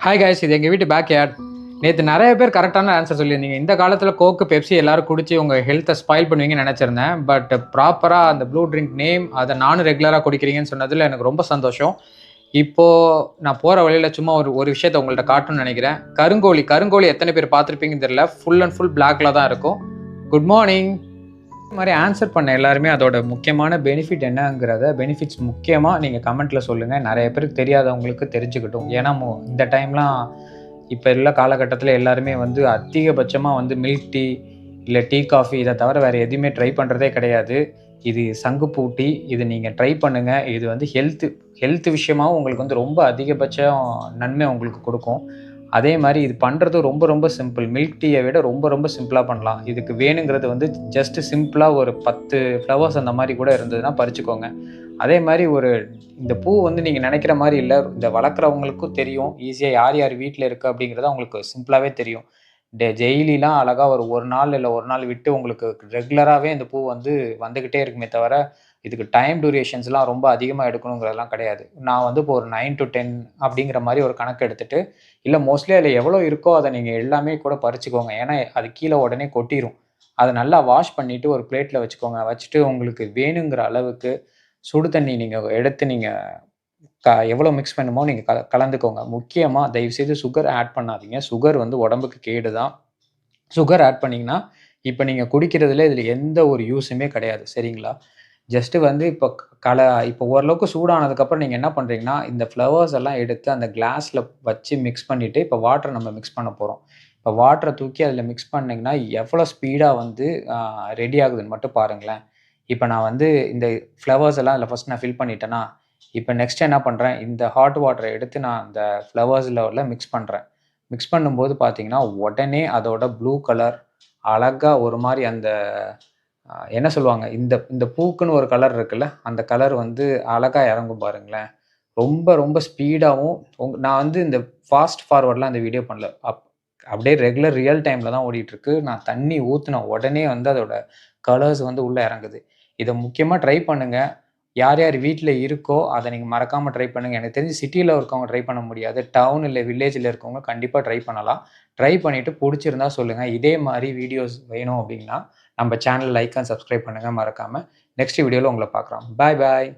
Hi guys, இது எங்கள் வீட்டு பேக் யார்ட். நேற்று நிறைய பேர் கரெக்டான ஆன்சர் சொல்லியிருந்தீங்க. இந்த காலத்தில் கோக்கு பெப்சி எல்லாரும் குடிச்சு உங்கள் ஹெல்த்தை ஸ்பாயில் பண்ணுவீங்கன்னு நினச்சிருந்தேன். பட் ப்ராப்பராக அந்த ப்ளூ ட்ரிங்க் நேம் அதை நானும் ரெகுலராக குடிக்கிறீங்கன்னு சொன்னதில் எனக்கு ரொம்ப சந்தோஷம். இப்போது நான் போகிற வழியில் சும்மா ஒரு விஷயத்தை உங்கள்கிட்ட காட்டணும்னு நினைக்கிறேன். கருங்கோழி எத்தனை பேர் பார்த்துருப்பீங்கன்னு தெரியல. ஃபுல் அண்ட் ஃபுல் பிளாக்ல தான் இருக்கும். Good morning. இந்த மாதிரி ஆன்சர் பண்ண எல்லாருமே அதோட முக்கியமான பெனிஃபிட் என்னங்கிறத பெனிஃபிட்ஸ் முக்கியமாக நீங்கள் கமெண்ட்டில் சொல்லுங்கள். நிறைய பேருக்கு தெரியாதவங்களுக்கு தெரிஞ்சுக்கிட்டும். ஏன்னா இந்த டைம்லாம் இப்போ உள்ள காலகட்டத்தில் எல்லாருமே வந்து அதிகபட்சமாக வந்து மில்க் டீ இல்லை டீ காஃபி இதை தவிர வேறு எதுவுமே ட்ரை பண்ணுறதே கிடையாது. இது சங்குப்பூ டீ, இது நீங்கள் ட்ரை பண்ணுங்கள். இது வந்து ஹெல்த் விஷயமாகவும் உங்களுக்கு வந்து ரொம்ப அதிகபட்சம் நன்மை உங்களுக்கு கொடுக்கும். அதே மாதிரி இது பண்ணுறது ரொம்ப ரொம்ப சிம்பிள். மில்க் டீயை விட ரொம்ப ரொம்ப சிம்பிளாக பண்ணலாம். இதுக்கு வேணுங்கிறது வந்து ஜஸ்ட் சிம்பிளாக ஒரு 10 ஃப்ளவர்ஸ் அந்த மாதிரி கூட இருந்ததுன்னா பறிச்சுக்கோங்க. அதே மாதிரி இந்த பூ வந்து நீங்கள் நினைக்கிற மாதிரி இல்லை. இந்த வளர்க்குறவங்களுக்கும் தெரியும் ஈஸியாக யார் யார் வீட்டில் இருக்குது அப்படிங்கிறது அவங்களுக்கு சிம்பிளாகவே தெரியும். டெய்லிலாம் அழகாக ஒரு நாள் இல்லை ஒரு நாள் விட்டு உங்களுக்கு ரெகுலராகவே இந்த பூ வந்து வந்துக்கிட்டே இருக்குமே தவிர இதுக்கு டைம் டியூரேஷன்ஸ்லாம் ரொம்ப அதிகமாக எடுக்கணுங்கிறதெல்லாம் கிடையாது. நான் வந்து இப்போ ஒரு 9 to 10 அப்படிங்கிற மாதிரி ஒரு கணக்கு எடுத்துகிட்டு, இல்லை மோஸ்ட்லி அதில் எவ்வளோ இருக்கோ அதை நீங்கள் எல்லாமே கூட பறிச்சுக்கோங்க. ஏன்னா அது கீழே உடனே கொட்டிடும். அதை நல்லா வாஷ் பண்ணிவிட்டு ஒரு பிளேட்டில் வச்சுக்கோங்க. வச்சுட்டு உங்களுக்கு வேணுங்கிற அளவுக்கு சுடு தண்ணி நீங்கள் எடுத்து எவ்வளோ மிக்ஸ் பண்ணுமோ நீங்கள் கலந்துக்கோங்க. முக்கியமாக தயவுசெய்து சுகர் ஆட் பண்ணாதீங்க. சுகர் வந்து உடம்புக்கு கேடு தான். சுகர் ஆட் பண்ணிங்கன்னா இப்போ நீங்கள் குடிக்கிறதுல இதில் எந்த ஒரு யூஸுமே கிடையாது. சரிங்களா? ஜஸ்ட்டு வந்து இப்போ ஓரளவுக்கு சூடானதுக்கப்புறம் நீங்கள் என்ன பண்ணுறீங்கன்னா, இந்த ஃப்ளவர்ஸ் எல்லாம் எடுத்து அந்த கிளாஸில் வச்சு மிக்ஸ் பண்ணிவிட்டு, இப்போ வாட்டர் நம்ம மிக்ஸ் பண்ண போகிறோம். இப்போ வாட்டரை தூக்கி அதில் மிக்ஸ் பண்ணிங்கன்னா எவ்வளோ ஸ்பீடாக வந்து ரெடி ஆகுதுன்னு மட்டும் பாருங்களேன். இப்போ நான் வந்து இந்த ஃப்ளவர்ஸ் எல்லாம் அதில் ஃபஸ்ட் நான் ஃபில் பண்ணிட்டேன்னா, இப்போ நெக்ஸ்ட் என்ன பண்ணுறேன், இந்த ஹாட் வாட்டரை எடுத்து நான் அந்த ஃப்ளவர்ஸில் மிக்ஸ் பண்ணுறேன். மிக்ஸ் பண்ணும்போது பார்த்தீங்கன்னா, உடனே அதோட ப்ளூ கலர் அழகா ஒரு மாரி அந்த என்ன சொல்லுவாங்க, இந்த பூக்குன்னு ஒரு கலர் இருக்குல்ல, அந்த கலர் வந்து அழகா இறங்கும் பாருங்களேன். ரொம்ப ரொம்ப ஸ்பீடாவும் நான் வந்து இந்த ஃபாஸ்ட் ஃபார்வர்ட்லாம் இந்த வீடியோ பண்ணல. அப்படியே ரெகுலர் ரியல் டைம்ல தான் ஓடிட்டுருக்கு. நான் தண்ணி ஊத்துன உடனே வந்து அதோட கலர்ஸ் வந்து உள்ள இறங்குது. இத முக்கியமா ட்ரை பண்ணுங்க. யார் யார் வீட்ல இருக்கோ, அத நீங்க மறக்காம ட்ரை பண்ணுங்க. எனக்கு தெரிஞ்சு சிட்டில இருக்கவங்க ட்ரை பண்ண முடியாது. டவுன் இல்ல வில்லேஜ்ல இருக்கவங்க கண்டிப்பா ட்ரை பண்ணலாம். ட்ரை பண்ணிட்டு புடிச்சிருந்தா சொல்லுங்க. இதே மாரி வீடியோஸ் வேணும் அப்டின்னா, நம்ம சேனல் லைக் அண்ட் சப்ஸ்கிரைப் பண்ணுங்க மறக்காம. நெக்ஸ்ட் வீடியோல உங்கள பார்க்குறோம். பாய் பாய்.